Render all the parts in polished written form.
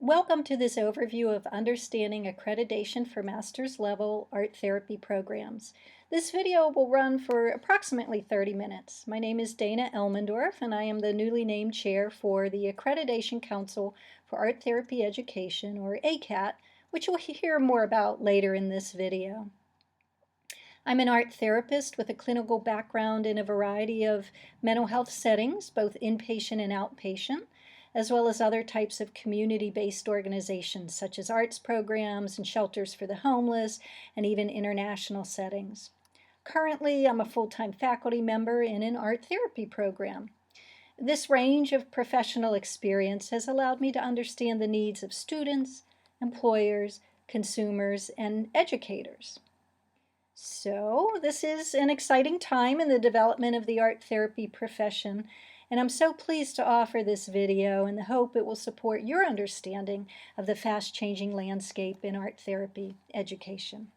Welcome to this overview of understanding accreditation for master's level art therapy programs. This video will run for approximately 30 minutes. My name is Dana Elmendorf and I am the newly named chair for the Accreditation Council for Art Therapy Education, or ACATE, which you'll hear more about later in this video. I'm an art therapist with a clinical background in a variety of mental health settings, both inpatient and outpatient, as well as other types of community-based organizations such as arts programs and shelters for the homeless, and even international settings. Currently, I'm a full-time faculty member in an art therapy program. This range of professional experience has allowed me to understand the needs of students, employers, consumers, and educators. So this is an exciting time in the development of the art therapy profession, and I'm so pleased to offer this video in the hope it will support your understanding of the fast-changing landscape in art therapy education.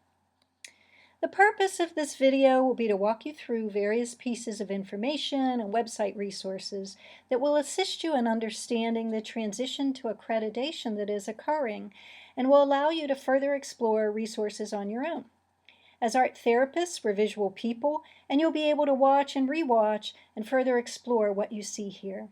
The purpose of this video will be to walk you through various pieces of information and website resources that will assist you in understanding the transition to accreditation that is occurring and will allow you to further explore resources on your own. As art therapists, we're visual people, and you'll be able to watch and rewatch and further explore what you see here.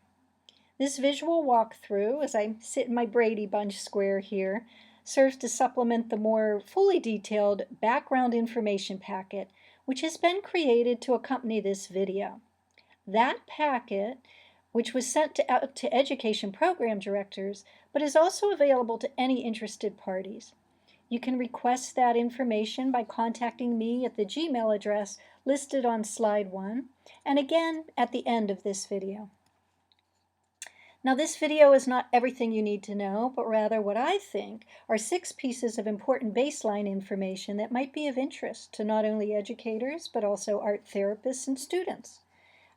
This visual walkthrough, as I sit in my Brady Bunch square here, serves to supplement the more fully detailed background information packet, which has been created to accompany this video. That packet, which was sent out to education program directors, but is also available to any interested parties. You can request that information by contacting me at the Gmail address listed on slide 1, and again at the end of this video. Now, this video is not everything you need to know, but rather what I think are 6 pieces of important baseline information that might be of interest to not only educators, but also art therapists and students.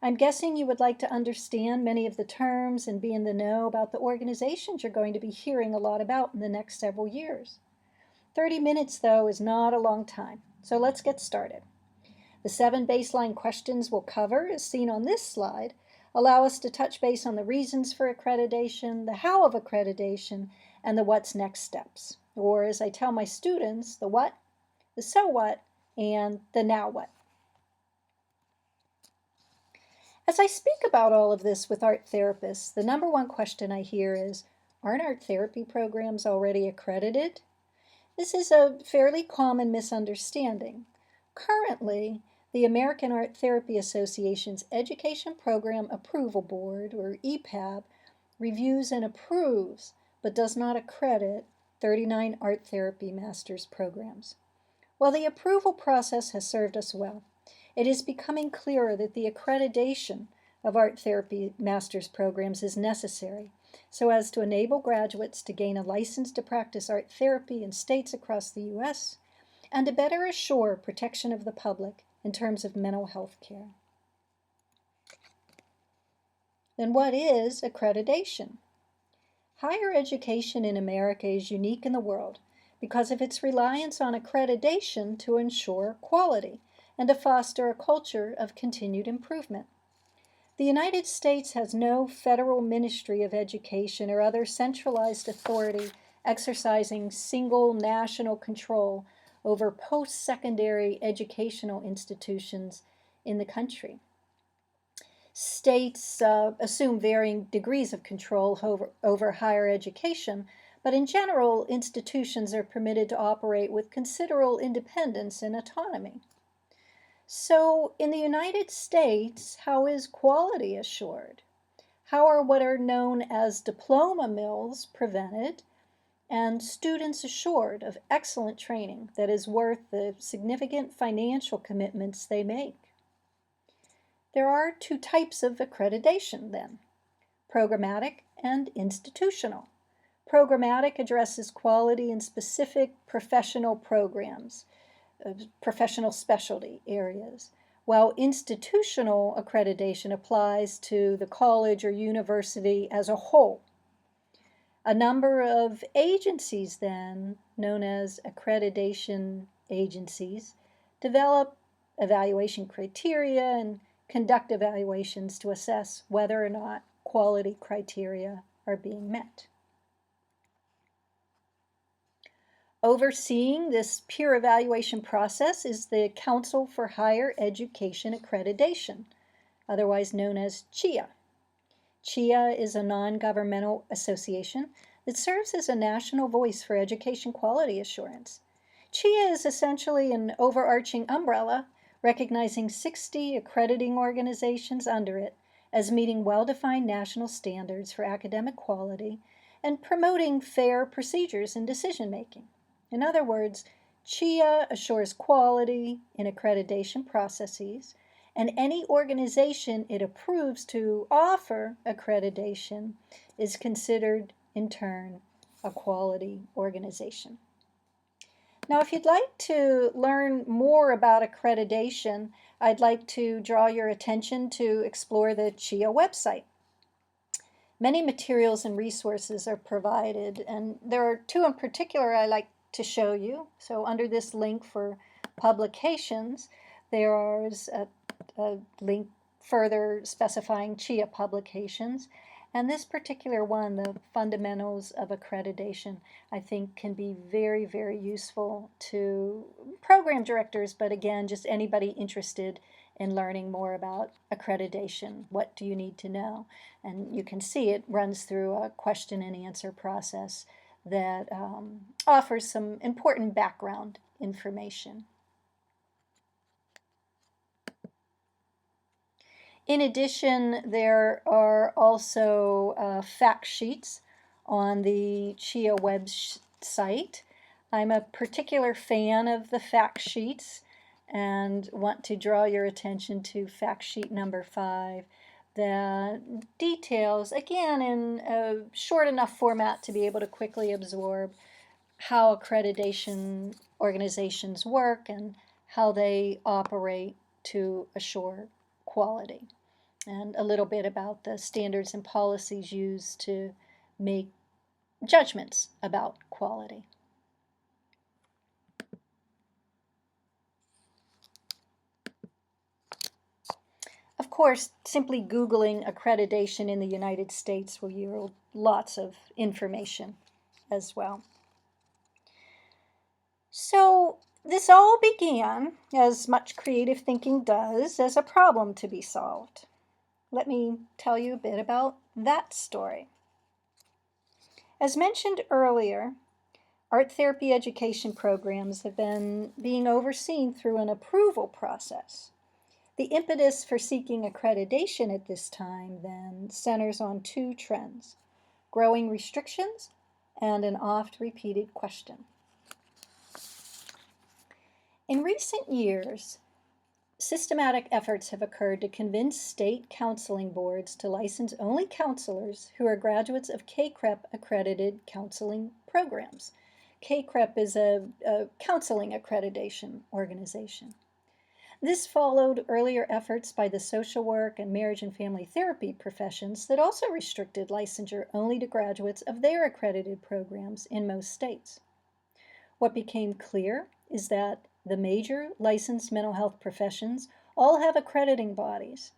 I'm guessing you would like to understand many of the terms and be in the know about the organizations you're going to be hearing a lot about in the next several years. 30 minutes, though, is not a long time, so let's get started. The 7 baseline questions we'll cover, as seen on this slide, allow us to touch base on the reasons for accreditation, the how of accreditation, and the what's next steps. Or, as I tell my students, the what, the so what, and the now what. As I speak about all of this with art therapists, the number one question I hear is, aren't art therapy programs already accredited? This is a fairly common misunderstanding. Currently, the American Art Therapy Association's Education Program Approval Board, or EPAB, reviews and approves, but does not accredit 39 art therapy master's programs. While the approval process has served us well, it is becoming clearer that the accreditation of art therapy master's programs is necessary, so as to enable graduates to gain a license to practice art therapy in states across the U.S. and to better assure protection of the public in terms of mental health care. Then what is accreditation? Higher education in America is unique in the world because of its reliance on accreditation to ensure quality and to foster a culture of continued improvement. The United States has no federal Ministry of Education or other centralized authority exercising single national control over post-secondary educational institutions in the country. States assume varying degrees of control over higher education, but in general, institutions are permitted to operate with considerable independence and autonomy. So, in the United States, how is quality assured? How are what are known as diploma mills prevented and students assured of excellent training that is worth the significant financial commitments they make? There are 2 types of accreditation then, programmatic and institutional. Programmatic addresses quality in specific professional programs, professional specialty areas, while institutional accreditation applies to the college or university as a whole. A number of agencies then, known as accreditation agencies, develop evaluation criteria and conduct evaluations to assess whether or not quality criteria are being met. Overseeing this peer evaluation process is the Council for Higher Education Accreditation, otherwise known as CHIA. CHIA is a non-governmental association that serves as a national voice for education quality assurance. CHIA is essentially an overarching umbrella recognizing 60 accrediting organizations under it as meeting well-defined national standards for academic quality and promoting fair procedures in decision-making. In other words, CHIA assures quality in accreditation processes, and any organization it approves to offer accreditation is considered, in turn, a quality organization. Now, if you'd like to learn more about accreditation, I'd like to draw your attention to explore the CHIA website. Many materials and resources are provided, and there are two in particular I like to show you. So under this link for publications, there is a link further specifying CHIA publications. And this particular one, the Fundamentals of Accreditation, I think can be very, very useful to program directors, but again, just anybody interested in learning more about accreditation. What do you need to know? And you can see it runs through a question and answer process that offers some important background information. In addition, there are also fact sheets on the CHIA website. I'm a particular fan of the fact sheets and want to draw your attention to fact sheet number 5 that details, again in a short enough format to be able to quickly absorb, how accreditation organizations work and how they operate to assure quality, and a little bit about the standards and policies used to make judgments about quality. Of course, simply Googling accreditation in the United States will yield lots of information as well. So this all began, as much creative thinking does, as a problem to be solved. Let me tell you a bit about that story. As mentioned earlier, art therapy education programs have been being overseen through an approval process. The impetus for seeking accreditation at this time then centers on two trends: growing restrictions and an oft-repeated question. In recent years, systematic efforts have occurred to convince state counseling boards to license only counselors who are graduates of CACREP accredited counseling programs. CACREP is a counseling accreditation organization. This followed earlier efforts by the social work and marriage and family therapy professions that also restricted licensure only to graduates of their accredited programs in most states. What became clear is that the major licensed mental health professions all have accrediting bodies,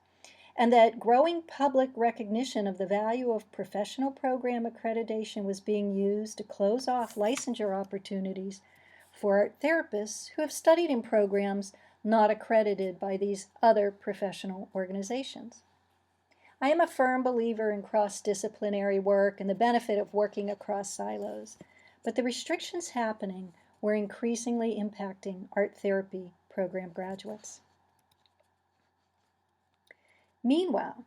and that growing public recognition of the value of professional program accreditation was being used to close off licensure opportunities for art therapists who have studied in programs not accredited by these other professional organizations. I am a firm believer in cross-disciplinary work and the benefit of working across silos, but the restrictions happening were increasingly impacting art therapy program graduates. Meanwhile,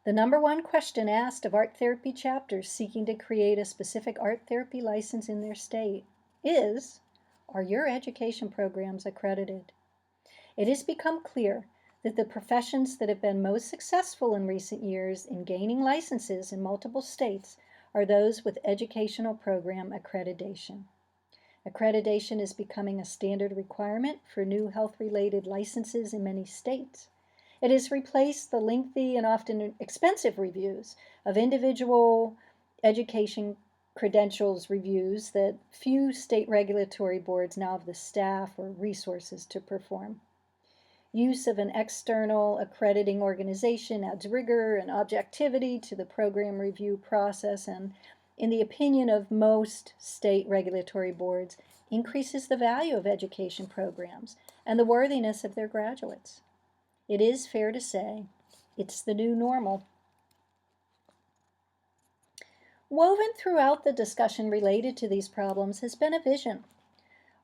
the number one question asked of art therapy chapters seeking to create a specific art therapy license in their state is, are your education programs accredited? It has become clear that the professions that have been most successful in recent years in gaining licenses in multiple states are those with educational program accreditation. Accreditation is becoming a standard requirement for new health-related licenses in many states. It has replaced the lengthy and often expensive reviews of individual education credentials reviews that few state regulatory boards now have the staff or resources to perform. Use of an external accrediting organization adds rigor and objectivity to the program review process, and in the opinion of most state regulatory boards, increases the value of education programs and the worthiness of their graduates. It is fair to say it's the new normal. Woven throughout the discussion related to these problems has been a vision.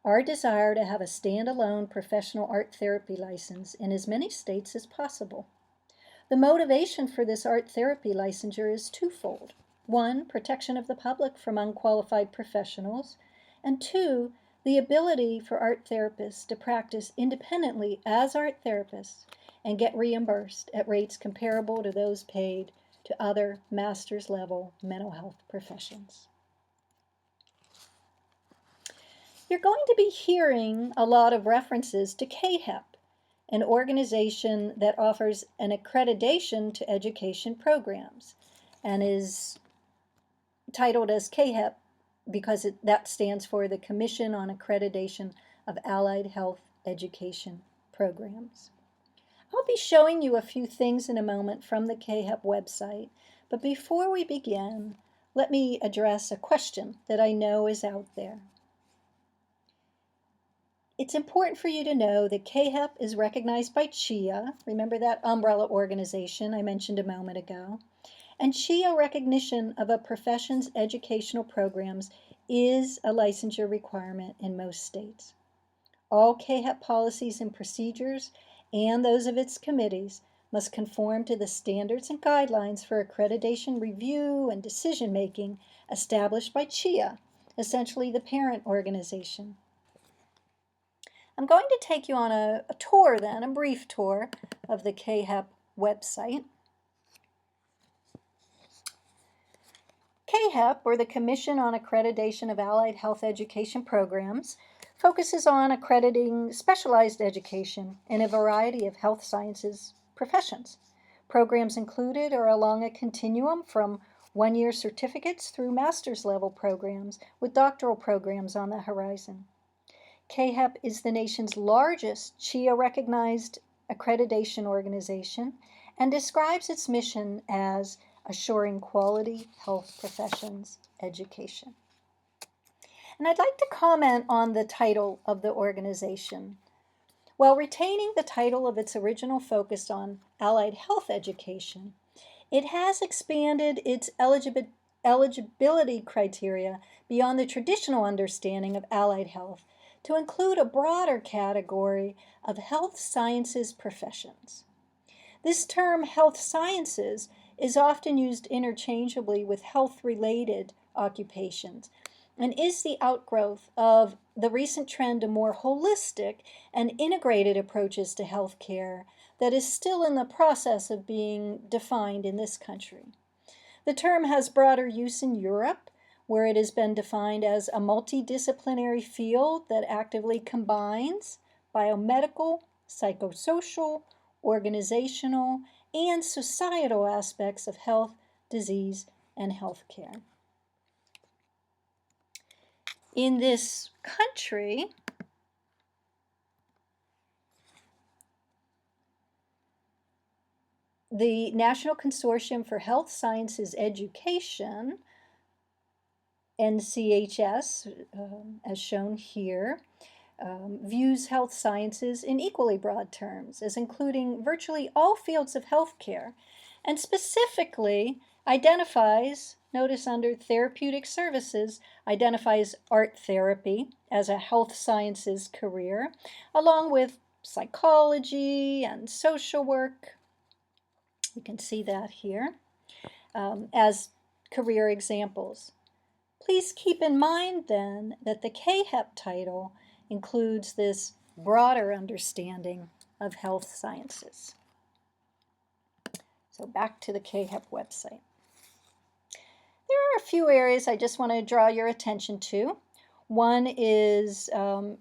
Our desire to have a standalone professional art therapy license in as many states as possible. The motivation for this art therapy licensure is twofold. One, protection of the public from unqualified professionals, and two, the ability for art therapists to practice independently as art therapists and get reimbursed at rates comparable to those paid to other master's level mental health professions. You're going to be hearing a lot of references to CAHEP, an organization that offers an accreditation to education programs and is titled as CAHEP because that stands for the Commission on Accreditation of Allied Health Education Programs. I'll be showing you a few things in a moment from the CAHEP website, but before we begin, let me address a question that I know is out there. It's important for you to know that CAHEP is recognized by CHIA, remember that umbrella organization I mentioned a moment ago, and CHIA recognition of a profession's educational programs is a licensure requirement in most states. All CAHEP policies and procedures and those of its committees must conform to the standards and guidelines for accreditation review and decision-making established by CHIA, essentially the parent organization. I'm going to take you on a tour then, a brief tour of the CAHEP website. CAHEP, or the Commission on Accreditation of Allied Health Education Programs, focuses on accrediting specialized education in a variety of health sciences professions. Programs included are along a continuum from one-year certificates through master's level programs with doctoral programs on the horizon. CAHEP is the nation's largest CHIA-recognized accreditation organization and describes its mission as assuring quality health professions education. And I'd like to comment on the title of the organization. While retaining the title of its original focus on allied health education, it has expanded its eligibility criteria beyond the traditional understanding of allied health to include a broader category of health sciences professions. This term, health sciences, is often used interchangeably with health-related occupations and is the outgrowth of the recent trend to more holistic and integrated approaches to healthcare that is still in the process of being defined in this country. The term has broader use in Europe, where it has been defined as a multidisciplinary field that actively combines biomedical, psychosocial, organizational, and societal aspects of health, disease, and healthcare. In this country, the National Consortium for Health Sciences Education, NCHS, as shown here, views health sciences in equally broad terms as including virtually all fields of healthcare, and specifically identifies, notice under therapeutic services, identifies art therapy as a health sciences career, along with psychology and social work. You can see that here as career examples. Please keep in mind then that the CAHEP title includes this broader understanding of health sciences. So back to the CAHEP website. There are a few areas I just want to draw your attention to. One is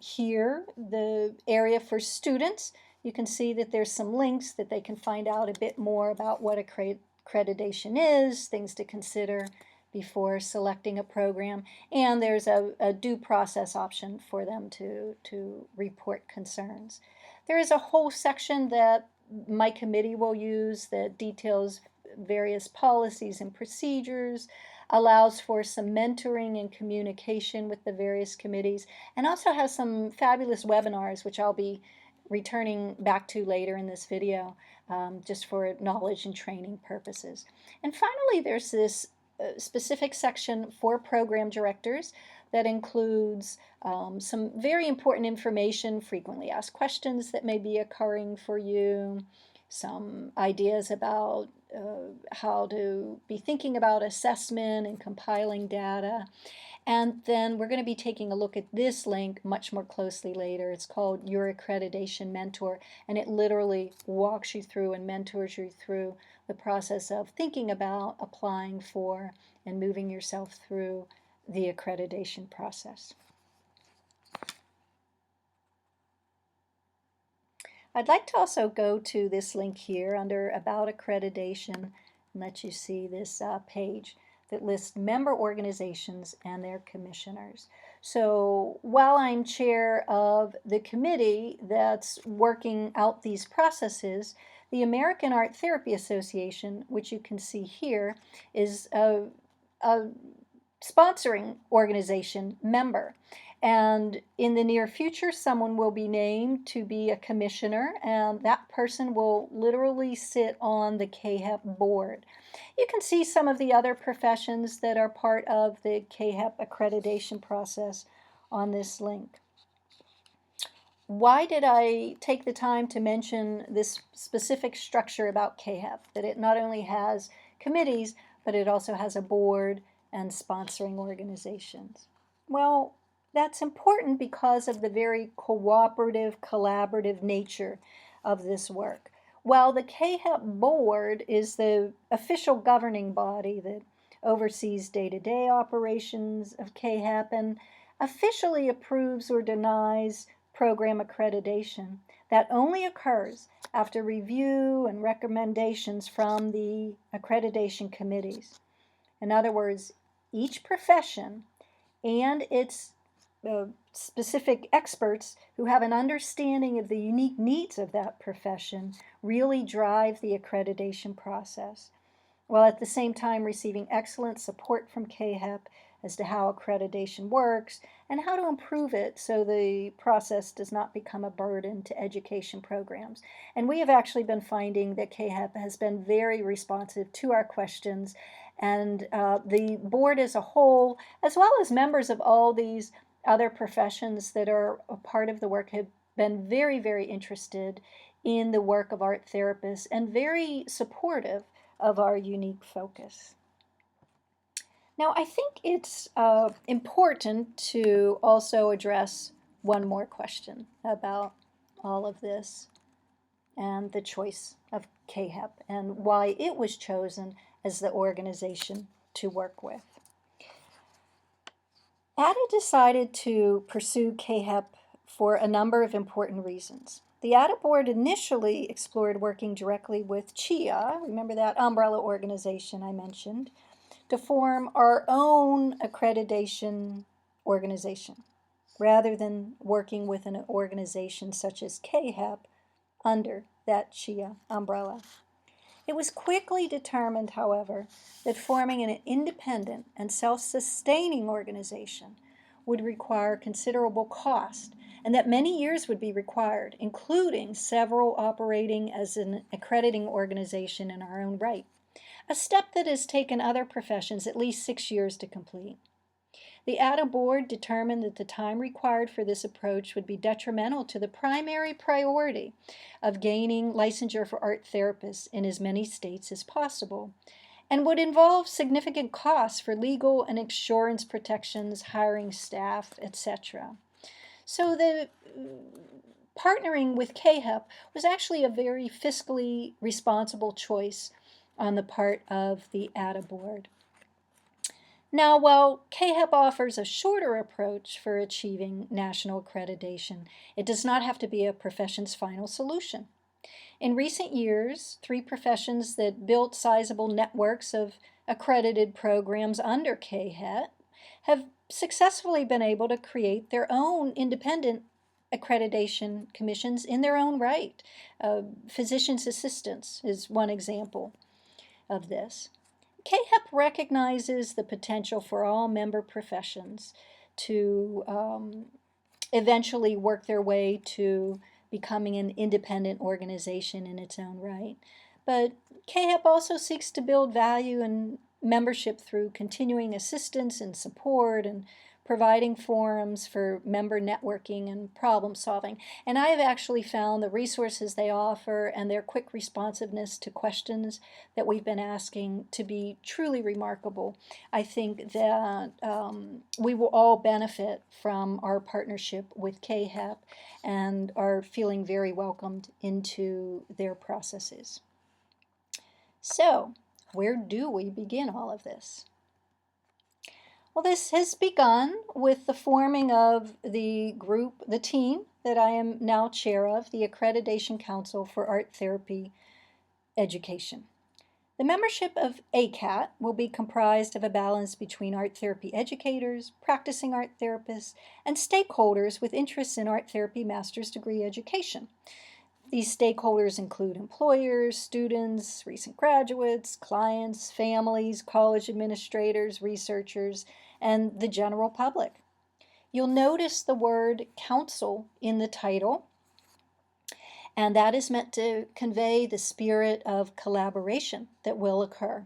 here, the area for students. You can see that there's some links that they can find out a bit more about what accreditation is, things to consider before selecting a program, and there's a due process option for them to report concerns. There is a whole section that my committee will use that details various policies and procedures allows for some mentoring and communication with the various committees, and also has some fabulous webinars, which I'll be returning back to later in this video, just for knowledge and training purposes. And finally, there's this specific section for program directors that includes some very important information, frequently asked questions that may be occurring for you, some ideas about how to be thinking about assessment and compiling data. And then we're going to be taking a look at this link much more closely later. It's called Your Accreditation Mentor, and it literally walks you through and mentors you through the process of thinking about applying for and moving yourself through the accreditation process. I'd like to also go to this link here under About Accreditation and let you see this page that lists member organizations and their commissioners. So while I'm chair of the committee that's working out these processes, the American Art Therapy Association, which you can see here, is a sponsoring organization member. And in the near future, someone will be named to be a commissioner, and that person will literally sit on the CAHEP board. You can see some of the other professions that are part of the CAHEP accreditation process on this link. Why did I take the time to mention this specific structure about CAHEP, that it not only has committees, but it also has a board and sponsoring organizations? Well, that's important because of the very cooperative, collaborative nature of this work. While the CAHEP board is the official governing body that oversees day-to-day operations of CAHEP and officially approves or denies program accreditation, that only occurs after review and recommendations from the accreditation committees. In other words, each profession and its specific experts who have an understanding of the unique needs of that profession really drive the accreditation process, while at the same time receiving excellent support from CAHEP as to how accreditation works and how to improve it so the process does not become a burden to education programs. And we have actually been finding that CAHEP has been very responsive to our questions, and the board as a whole, as well as members of all these other professions that are a part of the work, have been very, very interested in the work of art therapists and very supportive of our unique focus. Now, I think it's important to also address one more question about all of this and the choice of CAHEP and why it was chosen as the organization to work with. ACATE decided to pursue CAHEP for a number of important reasons. The ACATE board initially explored working directly with CHIA, remember that umbrella organization I mentioned, to form our own accreditation organization, rather than working with an organization such as CAHEP under that CHIA umbrella. It was quickly determined, however, that forming an independent and self-sustaining organization would require considerable cost, and that many years would be required, including several operating as an accrediting organization in our own right, a step that has taken other professions at least 6 years to complete. The ACATE board determined that the time required for this approach would be detrimental to the primary priority of gaining licensure for art therapists in as many states as possible, and would involve significant costs for legal and insurance protections, hiring staff, etc. So the partnering with CAHEP was actually a very fiscally responsible choice on the part of the ACATE board. Now, while CAHEP offers a shorter approach for achieving national accreditation, it does not have to be a profession's final solution. In recent years, 3 professions that built sizable networks of accredited programs under CAHEP have successfully been able to create their own independent accreditation commissions in their own right. Physician's assistants is one example of this. KHEP recognizes the potential for all member professions to eventually work their way to becoming an independent organization in its own right. But KHEP also seeks to build value and membership through continuing assistance and support and providing forums for member networking and problem solving. And I have actually found the resources they offer and their quick responsiveness to questions that we've been asking to be truly remarkable. I think that we will all benefit from our partnership with KHEP and are feeling very welcomed into their processes. So, where do we begin all of this? Well, this has begun with the forming of the group, the team that I am now chair of, the Accreditation Council for Art Therapy Education. The membership of ACATE will be comprised of a balance between art therapy educators, practicing art therapists, and stakeholders with interests in art therapy master's degree education. These stakeholders include employers, students, recent graduates, clients, families, college administrators, researchers, and the general public. You'll notice the word council in the title, and that is meant to convey the spirit of collaboration that will occur.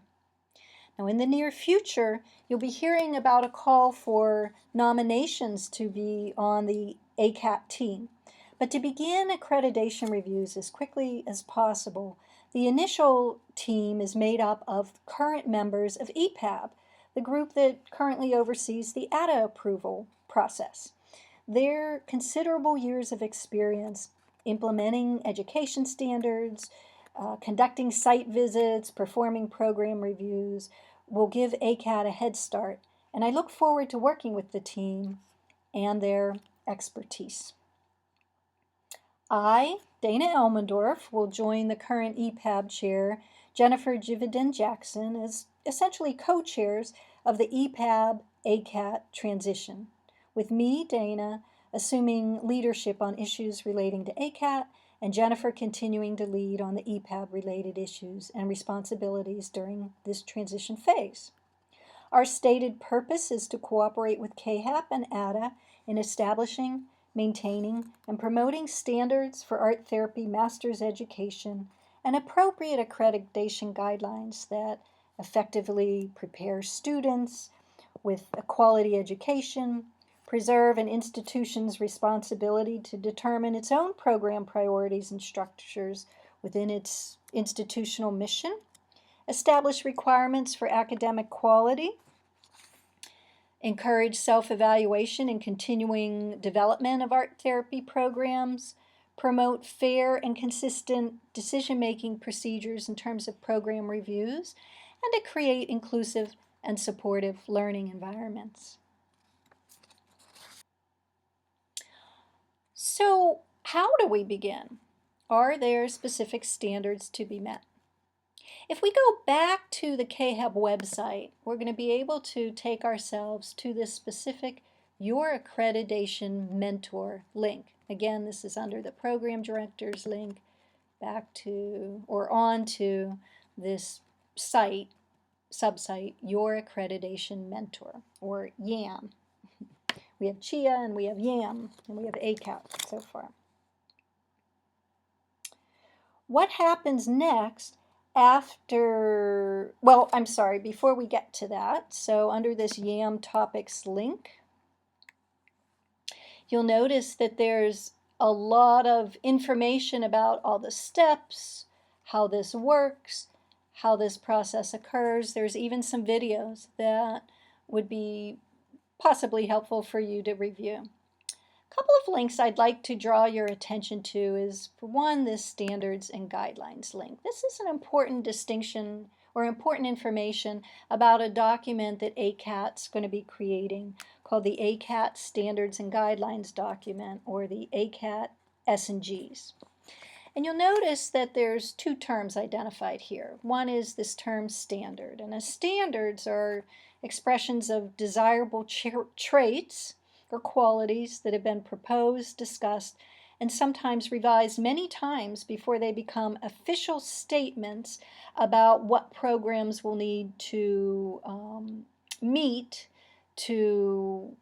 Now, in the near future, you'll be hearing about a call for nominations to be on the ACATE team. But to begin accreditation reviews as quickly as possible, the initial team is made up of current members of EPAB, the group that currently oversees the ACATE approval process. Their considerable years of experience implementing education standards, conducting site visits, performing program reviews will give ACATE a head start, and I look forward to working with the team and their expertise. I, Dana Elmendorf, will join the current EPAB chair, Jennifer Jividen-Jackson, as essentially co-chairs of the EPAB-ACATE transition, with me, Dana, assuming leadership on issues relating to ACATE, and Jennifer continuing to lead on the EPAB-related issues and responsibilities during this transition phase. Our stated purpose is to cooperate with KHEP and ADA in establishing, maintaining, and promoting standards for art therapy master's education and appropriate accreditation guidelines that effectively prepare students with a quality education, preserve an institution's responsibility to determine its own program priorities and structures within its institutional mission, establish requirements for academic quality, encourage self-evaluation and continuing development of art therapy programs, promote fair and consistent decision-making procedures in terms of program reviews, and to create inclusive and supportive learning environments. So, how do we begin? Are there specific standards to be met? If we go back to the KHEP website, we're going to be able to take ourselves to this specific Your Accreditation Mentor link. Again, this is under the Program Directors link, back to or on to this site, subsite, Your Accreditation Mentor, or YAM. We have CHIA and we have YAM and we have ACATE so far. What happens next after, well, I'm sorry, before we get to that, so under this YAM Topics link, you'll notice that there's a lot of information about all the steps, how this works, how this process occurs. There's even some videos that would be possibly helpful for you to review. A couple of links I'd like to draw your attention to is, for one, this standards and guidelines link. This is an important distinction or important information about a document that ACATE's going to be creating called the ACATE Standards and Guidelines document, or the ACATE S&Gs. And you'll notice that there's two terms identified here. One is this term standard, and standards are expressions of desirable traits or qualities that have been proposed, discussed, and sometimes revised many times before they become official statements about what programs will need to meet to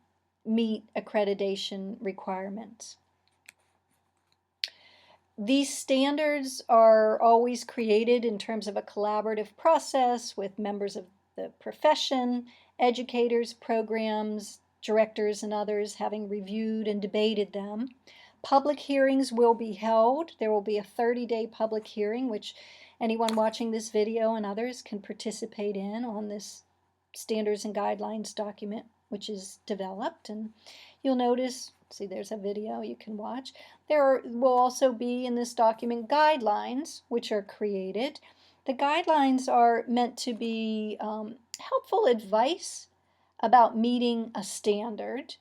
meet accreditation requirements. These standards are always created in terms of a collaborative process with members of the profession, educators, programs, directors, and others having reviewed and debated them. Public hearings will be held. There will be a 30-day public hearing, which anyone watching this video and others can participate in on this standards and guidelines document, which is developed. And you'll notice, see, there's a video you can watch. There will also be in this document guidelines which are created. The guidelines are meant to be helpful advice about meeting a standard.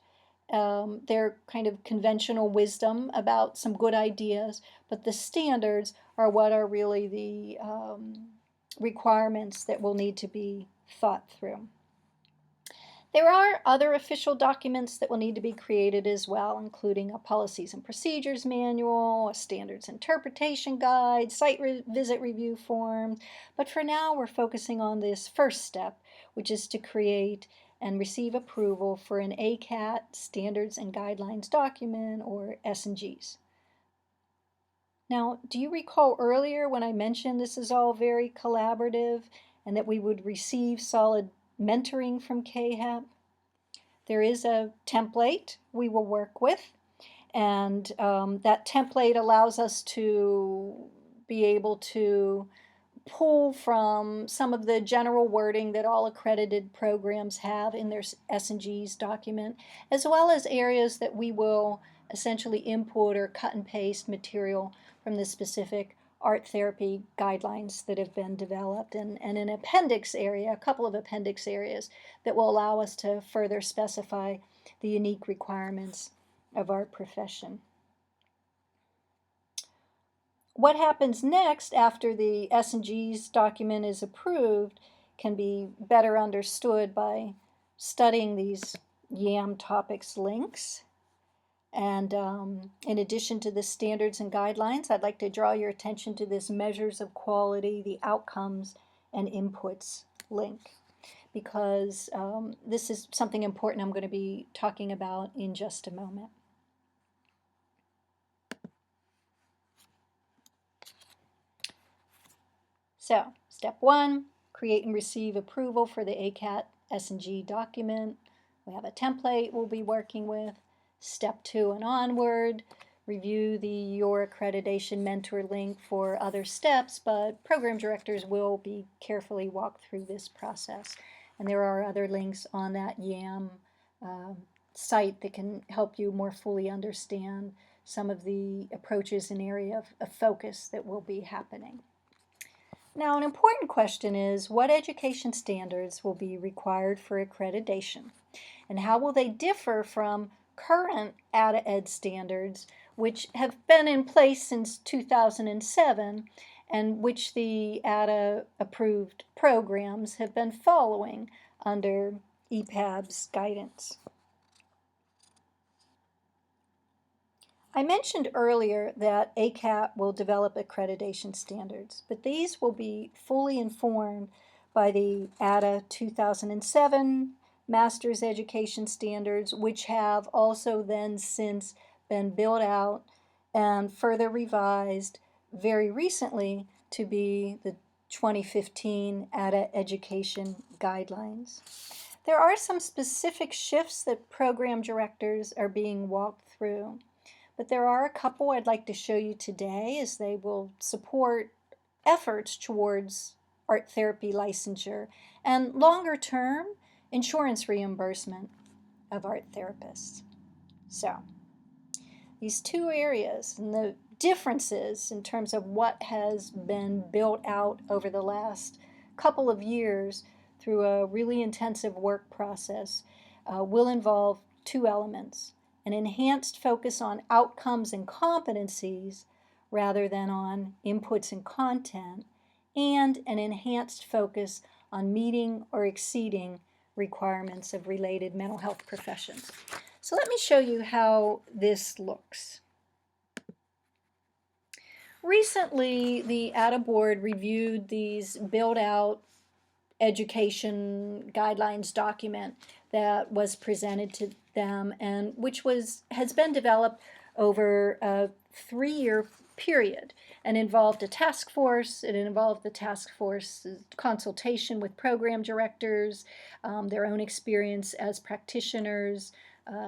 They're kind of conventional wisdom about some good ideas, but the standards are what are really the requirements that will need to be thought through. There are other official documents that will need to be created as well, including a policies and procedures manual, a standards interpretation guide, site visit review form. But for now, we're focusing on this first step, which is to create and receive approval for an ACATE standards and guidelines document, or S&Gs. Now, do you recall earlier when I mentioned this is all very collaborative and that we would receive solid mentoring from CAHAP? There is a template we will work with, and that template allows us to be able to pull from some of the general wording that all accredited programs have in their S&Gs document, as well as areas that we will essentially input or cut and paste material from the specific art therapy guidelines that have been developed, and an appendix area, a couple of appendix areas that will allow us to further specify the unique requirements of our profession. What happens next after the S&Gs document is approved can be better understood by studying these YAM topics links. And in addition to the standards and guidelines, I'd like to draw your attention to this measures of quality, the outcomes, and inputs link, because this is something important I'm going to be talking about in just a moment. So, step 1, create and receive approval for the ACATE S&G document. We have a template we'll be working with. Step 2 and onward, review the Your Accreditation Mentor link for other steps, but program directors will be carefully walked through this process. And there are other links on that YAM site that can help you more fully understand some of the approaches and area of focus that will be happening. Now, an important question is, what education standards will be required for accreditation? And how will they differ from current ACATE standards, which have been in place since 2007 and which the ACATE approved programs have been following under EPAB's guidance? I mentioned earlier that ACATE will develop accreditation standards, but these will be fully informed by the ACATE 2007 Master's Education Standards, which have also then since been built out and further revised very recently to be the 2015 ACATE Education Guidelines. There are some specific shifts that program directors are being walked through, but there are a couple I'd like to show you today, as they will support efforts towards art therapy licensure and longer term insurance reimbursement of art therapists. So, these two areas and the differences in terms of what has been built out over the last couple of years through a really intensive work process will involve two elements: an enhanced focus on outcomes and competencies rather than on inputs and content, and an enhanced focus on meeting or exceeding requirements of related mental health professions. So let me show you how this looks. Recently, the ATA board reviewed these build-out education guidelines document that was presented to them, and which has been developed over a 3-year period and involved a task force. It involved the task force's consultation with program directors, their own experience as practitioners,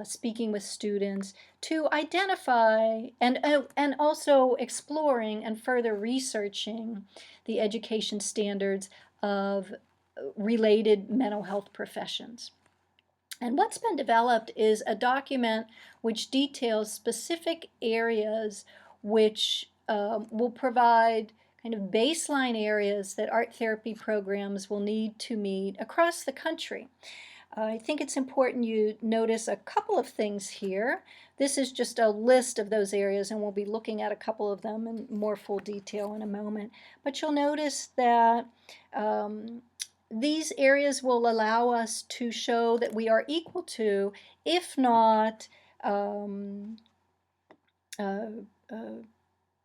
speaking with students to identify and also exploring and further researching the education standards of related mental health professions. And what's been developed is a document which details specific areas which will provide kind of baseline areas that art therapy programs will need to meet across the country. I think it's important you notice a couple of things here. This is just a list of those areas, and we'll be looking at a couple of them in more full detail in a moment. But you'll notice that these areas will allow us to show that we are equal to, if not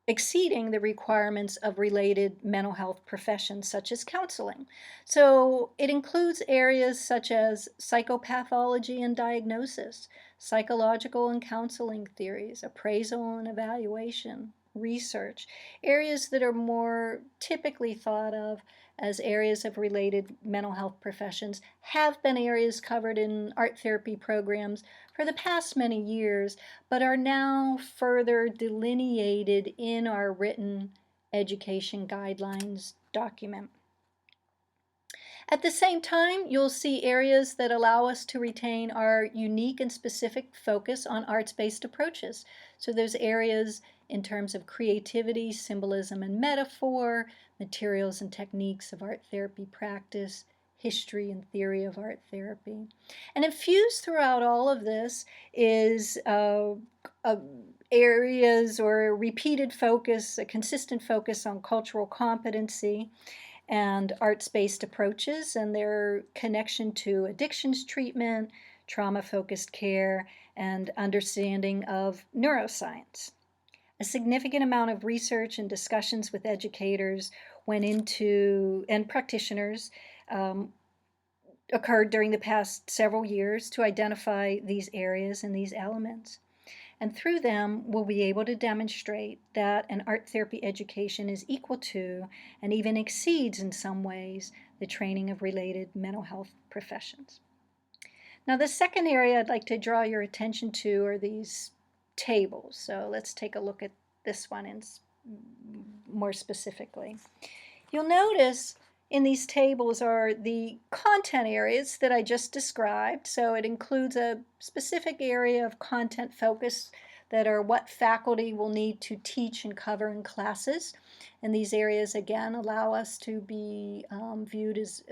exceeding the requirements of related mental health professions such as counseling. So it includes areas such as psychopathology and diagnosis, psychological and counseling theories, appraisal and evaluation, research, areas that are more typically thought of as areas of related mental health professions have been areas covered in art therapy programs for the past many years, but are now further delineated in our written education guidelines document. At the same time, you'll see areas that allow us to retain our unique and specific focus on arts-based approaches. So those areas in terms of creativity, symbolism and metaphor, materials and techniques of art therapy practice, history and theory of art therapy. And infused throughout all of this is areas or a repeated focus, a consistent focus on cultural competency and arts-based approaches and their connection to addictions treatment, trauma-focused care, and understanding of neuroscience. A significant amount of research and discussions with educators went into, and practitioners occurred during the past several years to identify these areas and these elements. And through them, we'll be able to demonstrate that an art therapy education is equal to and even exceeds in some ways the training of related mental health professions. Now, the second area I'd like to draw your attention to are these tables. So let's take a look at this one more specifically. You'll notice in these tables are the content areas that I just described. So it includes a specific area of content focus that are what faculty will need to teach and cover in classes. And these areas, again, allow us to be viewed as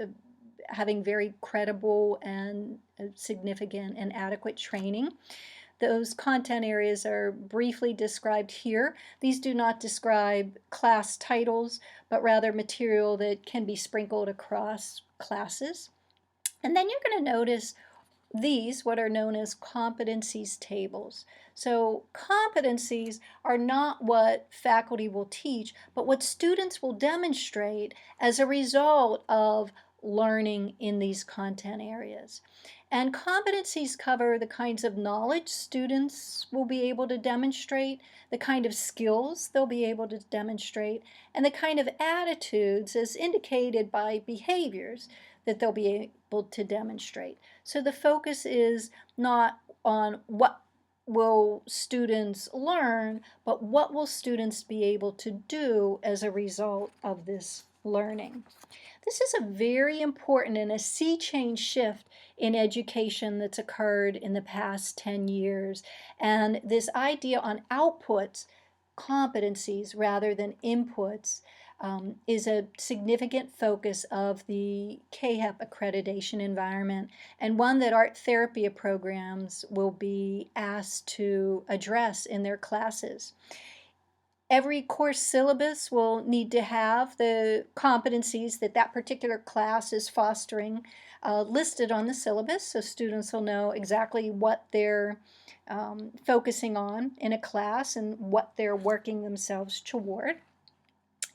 having very credible and significant and adequate training. Those content areas are briefly described here. These do not describe class titles, but rather material that can be sprinkled across classes. And then you're going to notice these, what are known as competencies tables. So competencies are not what faculty will teach, but what students will demonstrate as a result of learning in these content areas. And competencies cover the kinds of knowledge students will be able to demonstrate, the kind of skills they'll be able to demonstrate, and the kind of attitudes as indicated by behaviors that they'll be able to demonstrate. So the focus is not on what will students learn, but what will students be able to do as a result of this learning. This is a very important and a sea change shift in education that's occurred in the past 10 years. And this idea on outputs, competencies rather than inputs, is a significant focus of the CAHEP accreditation environment, and one that art therapy programs will be asked to address in their classes. Every course syllabus will need to have the competencies that that particular class is fostering listed on the syllabus, so students will know exactly what they're focusing on in a class and what they're working themselves toward.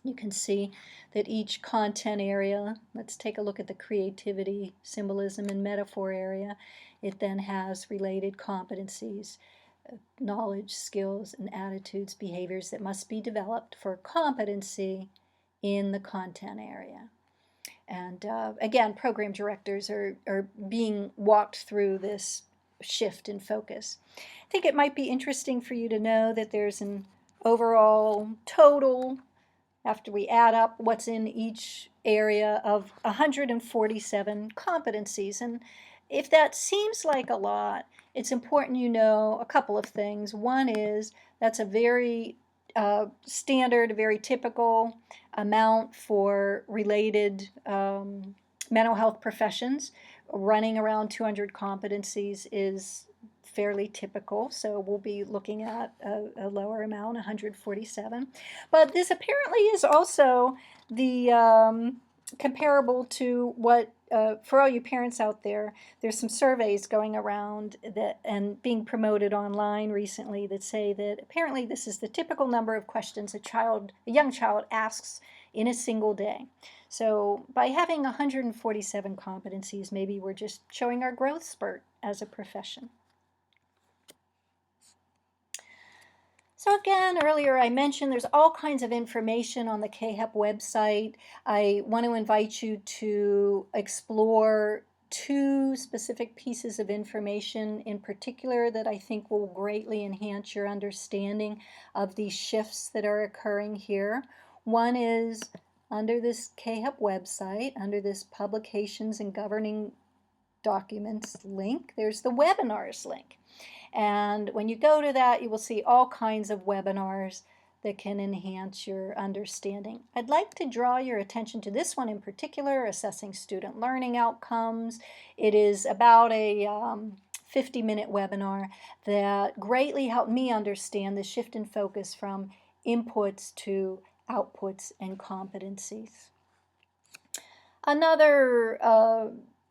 You can see that each content area, let's take a look at the creativity, symbolism, and metaphor area. It then has related competencies, knowledge, skills, and attitudes, behaviors that must be developed for competency in the content area. And again, program directors are being walked through this shift in focus. I think it might be interesting for you to know that there's an overall total, after we add up what's in each area, of 147 competencies. And if that seems like a lot, it's important you know a couple of things. One is that's a very standard, very typical amount for related mental health professions. Running around 200 competencies is fairly typical, so we'll be looking at a lower amount, 147. But this apparently is also the comparable to what, for all you parents out there, there's some surveys going around that and being promoted online recently that say that apparently this is the typical number of questions a young child asks in a single day. So by having 147 competencies, maybe we're just showing our growth spurt as a profession. So again, earlier I mentioned there's all kinds of information on the CAHEP website. I want to invite you to explore two specific pieces of information in particular that I think will greatly enhance your understanding of these shifts that are occurring here. One is under this CAHEP website, under this Publications and Governing Documents link, there's the Webinars link. And when you go to that, you will see all kinds of webinars that can enhance your understanding. I'd like to draw your attention to this one in particular, Assessing Student Learning Outcomes. It is about a 50-minute webinar that greatly helped me understand the shift in focus from inputs to outputs and competencies. Another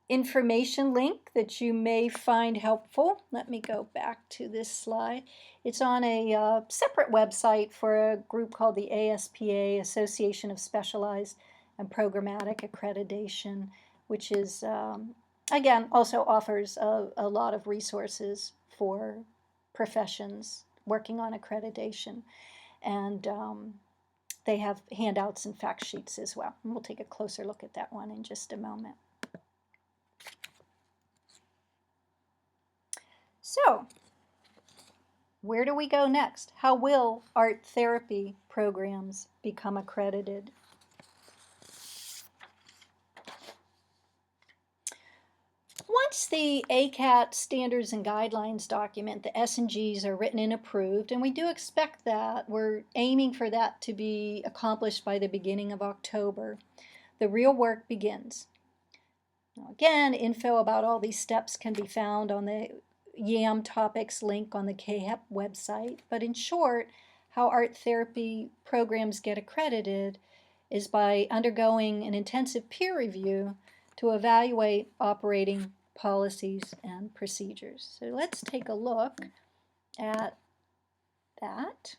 information link that you may find helpful. Let me go back to this slide. It's on a separate website for a group called the ASPA, Association of Specialized and Programmatic Accreditation, which is, again, also offers a lot of resources for professions working on accreditation. And they have handouts and fact sheets as well. And we'll take a closer look at that one in just a moment. So, where do we go next? How will art therapy programs become accredited? Once the ACATE standards and guidelines document, the S&Gs are written and approved, and we do expect that. We're aiming for that to be accomplished by the beginning of October. The real work begins. Now, again, info about all these steps can be found on the YAM topics link on the CAHEP website, but in short, how art therapy programs get accredited is by undergoing an intensive peer review to evaluate operating policies and procedures. So let's take a look at that.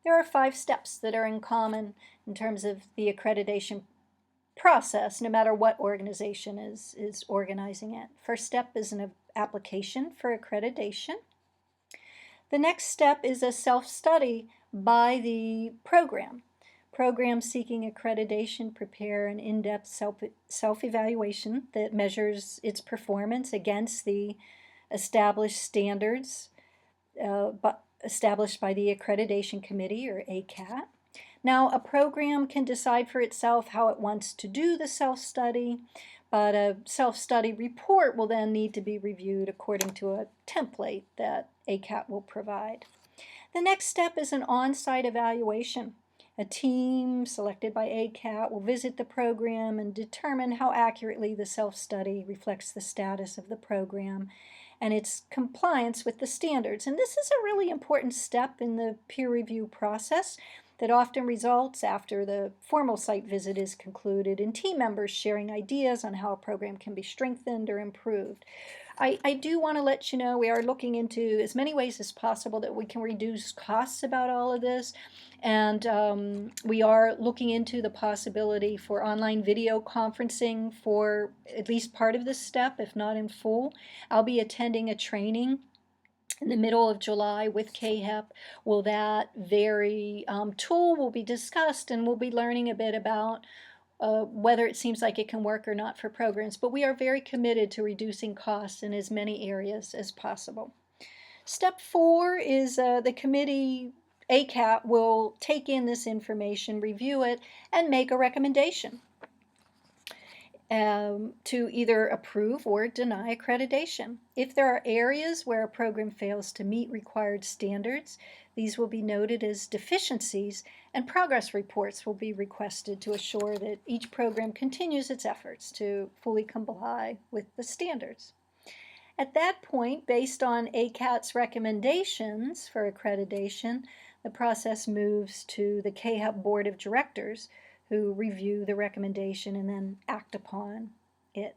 There are 5 steps that are in common in terms of the accreditation process, no matter what organization is organizing it. First step is an application for accreditation. The next step is a self-study by the program. Programs seeking accreditation prepare an in-depth self-evaluation that measures its performance against the established standards established by the Accreditation Committee, or ACATE. Now, a program can decide for itself how it wants to do the self-study, but a self-study report will then need to be reviewed according to a template that ACATE will provide. The next step is an on-site evaluation. A team selected by ACATE will visit the program and determine how accurately the self-study reflects the status of the program and its compliance with the standards. And this is a really important step in the peer review process. that often results after the formal site visit is concluded in team members sharing ideas on how a program can be strengthened or improved. I do want to let you know we are looking into as many ways as possible that we can reduce costs about all of this. And we are looking into the possibility for online video conferencing for at least part of this step, if not in full. I'll be attending a training in the middle of July with CAHEP. Well, that very tool will be discussed, and we'll be learning a bit about whether it seems like it can work or not for programs. But we are very committed to reducing costs in as many areas as possible. Step 4 is the committee, ACATE, will take in this information, review it, and make a recommendation to either approve or deny accreditation. If there are areas where a program fails to meet required standards, these will be noted as deficiencies, and progress reports will be requested to assure that each program continues its efforts to fully comply with the standards. At that point, based on ACATE's recommendations for accreditation, the process moves to the CAHEP Board of Directors, who review the recommendation and then act upon it.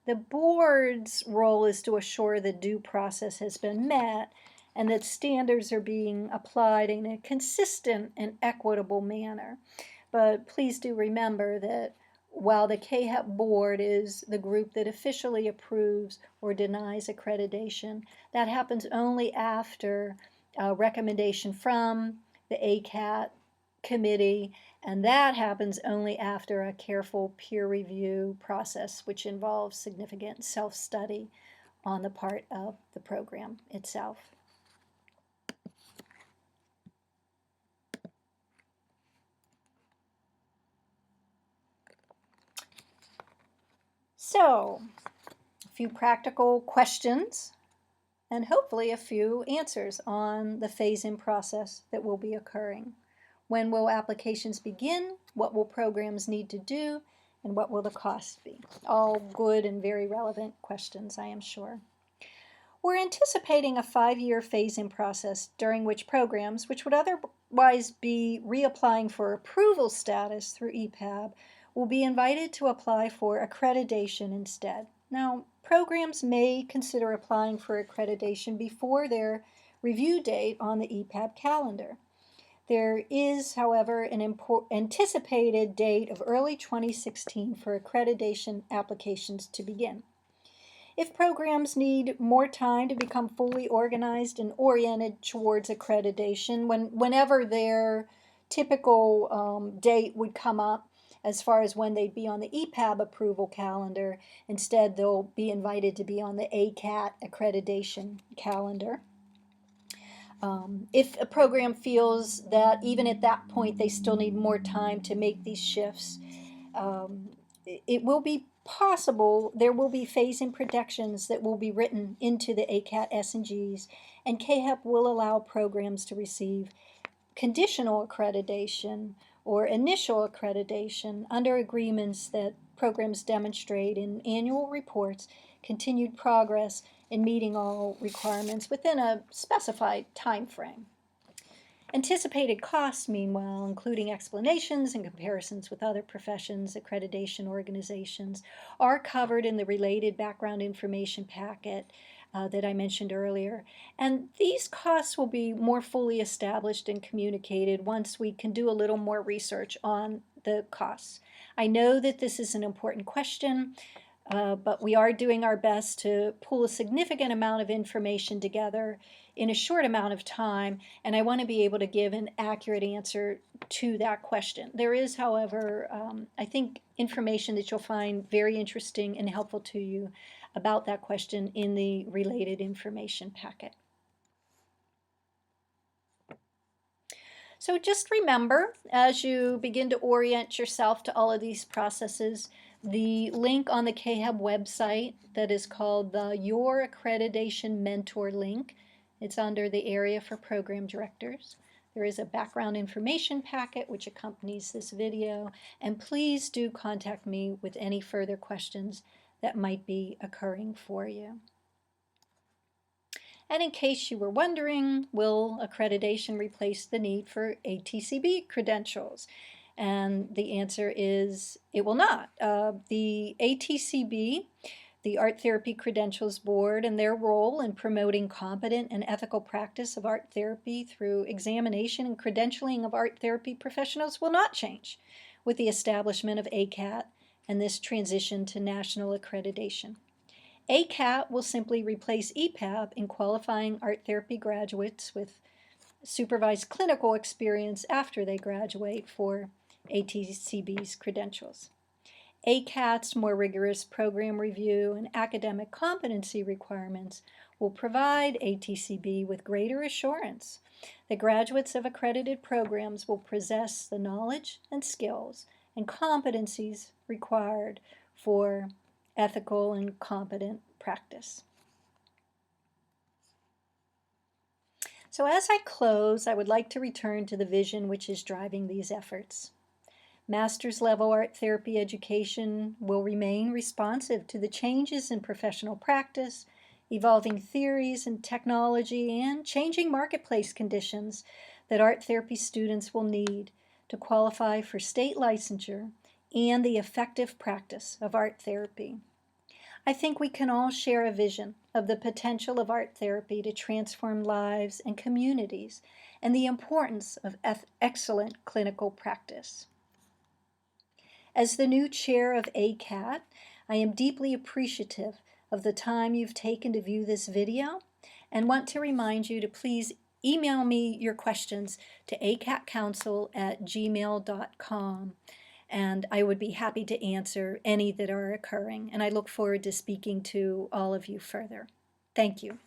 The board's role is to assure the due process has been met and that standards are being applied in a consistent and equitable manner. But please do remember that while the CAHEP board is the group that officially approves or denies accreditation, that happens only after a recommendation from the ACATE committee, and that happens only after a careful peer review process, which involves significant self-study on the part of the program itself. So, a few practical questions and hopefully a few answers on the phase-in process that will be occurring. When will applications begin? What will programs need to do? And what will the cost be? All good and very relevant questions, I am sure. We're anticipating a 5-year phase-in process during which programs, which would otherwise be reapplying for approval status through EPAB, will be invited to apply for accreditation instead. Now, programs may consider applying for accreditation before their review date on the EPAB calendar. There is, however, an anticipated date of early 2016 for accreditation applications to begin. If programs need more time to become fully organized and oriented towards accreditation, whenever their typical date would come up as far as when they'd be on the EPAB approval calendar, instead they'll be invited to be on the ACATE accreditation calendar. If a program feels that even at that point they still need more time to make these shifts, it will be possible there will be phase-in protections that will be written into the ACATE S&Gs, and CAHEP will allow programs to receive conditional accreditation or initial accreditation under agreements that programs demonstrate in annual reports continued progress in meeting all requirements within a specified time frame. Anticipated costs, meanwhile, including explanations and comparisons with other professions, accreditation organizations, are covered in the related background information packet that I mentioned earlier. And these costs will be more fully established and communicated once we can do a little more research on the costs. I know that this is an important question, but we are doing our best to pull a significant amount of information together in a short amount of time, and I want to be able to give an accurate answer to that question. There is, however, I think information that you'll find very interesting and helpful to you about that question in the related information packet. So just remember, as you begin to orient yourself to all of these processes, the link on the CAHEP website that is called the Your Accreditation Mentor link, it's under the area for program directors. There is a background information packet which accompanies this video, and please do contact me with any further questions that might be occurring for you. And in case you were wondering, will accreditation replace the need for ATCB credentials? And the answer is it will not. The ATCB, the Art Therapy Credentials Board, and their role in promoting competent and ethical practice of art therapy through examination and credentialing of art therapy professionals will not change with the establishment of ACATE and this transition to national accreditation. ACATE will simply replace EPAB in qualifying art therapy graduates with supervised clinical experience after they graduate for ATCB's credentials. ACATE's more rigorous program review and academic competency requirements will provide ATCB with greater assurance that graduates of accredited programs will possess the knowledge and skills and competencies required for ethical and competent practice. So as I close, I would like to return to the vision which is driving these efforts. Master's level art therapy education will remain responsive to the changes in professional practice, evolving theories and technology, and changing marketplace conditions that art therapy students will need to qualify for state licensure and the effective practice of art therapy. I think we can all share a vision of the potential of art therapy to transform lives and communities and the importance of excellent clinical practice. As the new chair of ACATE, I am deeply appreciative of the time you've taken to view this video and want to remind you to please email me your questions to acatecouncil@gmail.com, and I would be happy to answer any that are occurring, and I look forward to speaking to all of you further. Thank you.